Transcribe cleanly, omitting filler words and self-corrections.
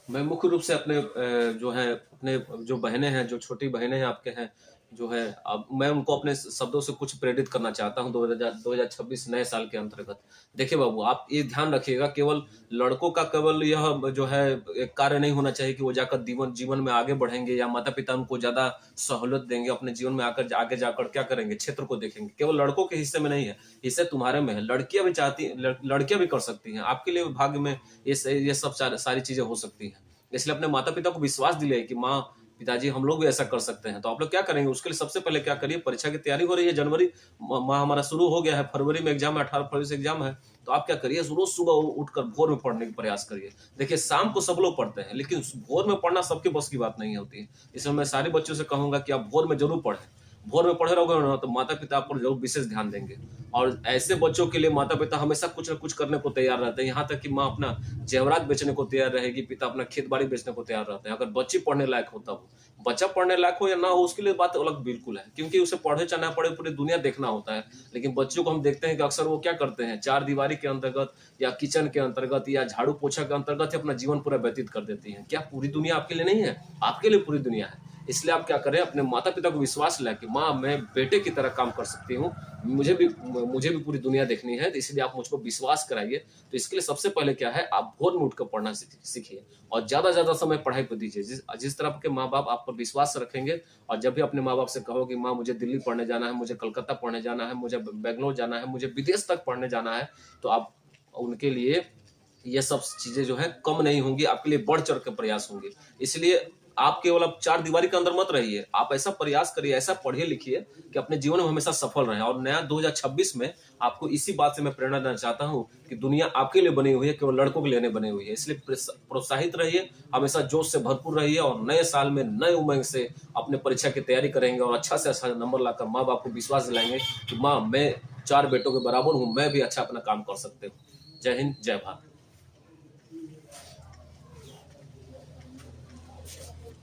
मैं मुख्य रूप से अपने जो है अपने जो बहनें हैं, जो छोटी बहनें हैं आपके हैं, जो है अब मैं उनको अपने शब्दों से कुछ प्रेरित करना चाहता हूँ 2026 नए साल के अंतर्गत। देखिए बाबू, आप ये ध्यान रखिएगा, केवल लड़कों का केवल यह जो है एक कार्य नहीं होना चाहिए कि वो जाकर जीवन जीवन में आगे बढ़ेंगे या माता-पिता उनको ज़्यादा सहूलियत देंगे, अपने जीवन में आकर आगे जाकर क्या करेंगे, क्षेत्र को देखेंगे। केवल लड़कों के हिस्से में नहीं है, हिस्से तुम्हारे में है। लड़कियाँ भी चाहती लड़कियाँ भी कर सकती हैं। आपके लिए भाग्य में ये सब सारी चीज़ें हो सकती हैं। इसलिए अपने माता-पिता को विश्वास दिलाइए कि माँ, पिताजी हम लोग भी ऐसा कर सकते हैं। तो आप लोग क्या करेंगे, उसके लिए सबसे पहले क्या करिए, परीक्षा की तैयारी हो रही है, जनवरी माह हमारा शुरू हो गया है, फरवरी में एग्ज़ाम है, 18 फरवरी से एग्ज़ाम है। तो आप क्या करिए, रोज़ सुबह उठकर भोर में पढ़ने का प्रयास करिए। देखिए, शाम को सब लोग पढ़ते हैं, लेकिन भोर में पढ़ना सबके बस की बात नहीं होती है। इसलिए मैं सारे बच्चों से कहूँगा कि आप भोर में ज़रूर पढ़ें। भोर में पढ़े रहोगे ना, तो माता-पिता आप पर ज़रूर विशेष ध्यान देंगे। और ऐसे बच्चों के लिए माता-पिता हमेशा कुछ न कुछ करने को तैयार रहते हैं। यहाँ तक कि माँ अपना ज़ेवरात बेचने को तैयार रहेगी, पिता अपना खेत-बाड़ी बेचने को तैयार रहते हैं। अगर बच्ची पढ़ने लायक हो तब। बच्चा पढ़ने लायक हो या ना हो, उसके लिए बात अलग बिल्कुल है, क्योंकि उसे पढ़े चाहे ना पढ़े पूरी दुनिया देखना होता है। लेकिन बच्चों को हम देखते हैं कि अक्सर वो क्या करते हैं, चार दीवारी के अंतर्गत या किचन के अंतर्गत या झाड़ू-पोछा के अंतर्गत ही अपना जीवन पूरा व्यतीत कर देती हैं। क्या पूरी दुनिया आपके लिए नहीं है? आपके लिए पूरी दुनिया है। इसलिए आप क्या करें, अपने माता-पिता को विश्वास लाएँ कि माँ, मैं बेटे की तरह काम कर सकती हूँ। मुझे भी पूरी दुनिया देखनी है, तो इसलिए आप मुझ पर विश्वास कराइए। तो इसके लिए सबसे पहले क्या है, आप भोर में उठकर पढ़ना सीखिए और ज़्यादा से ज़्यादा समय पढ़ाई पे दीजिए। जिस तरह के माँ-बाप आप पर विश्वास रखेंगे और जब भी अपने माँ-बाप से कहो कि माँ, मुझे दिल्ली पढ़ने जाना है, मुझे कलकत्ता पढ़ने जाना है, मुझे बैंगलोर जाना है, मुझे विदेश तक पढ़ने जाना है, तो आप उनके लिए ये सब चीज़ें जो हैं कम नहीं होंगी, आपके लिए बढ़-चढ़ के प्रयास होंगे। इसलिए आप केवल अब चार दीवारी के अंदर मत रहिए, आप ऐसा प्रयास करिए, ऐसा पढ़िए-लिखिए कि अपने जीवन में हमेशा सफल रहें। और नया 2026 में आपको इसी बात से मैं प्रेरणा देना चाहता हूँ कि दुनिया आपके लिए बनी हुई है, केवल लड़कों के लिए नहीं बनी हुई है। इसलिए प्रोत्साहित रहिए, हमेशा जोश से भरपूर रहिए और नए साल में नए उमंग से अपने परीक्षा की तैयारी करेंगे और अच्छा से अच्छा नंबर लाकर माँ-बाप को विश्वास दिलाएँगे कि माँ, मैं 4 बेटों के बराबर हूँ, मैं भी अच्छा अपना काम कर सकती हूँ। जय हिंद, जय भारत।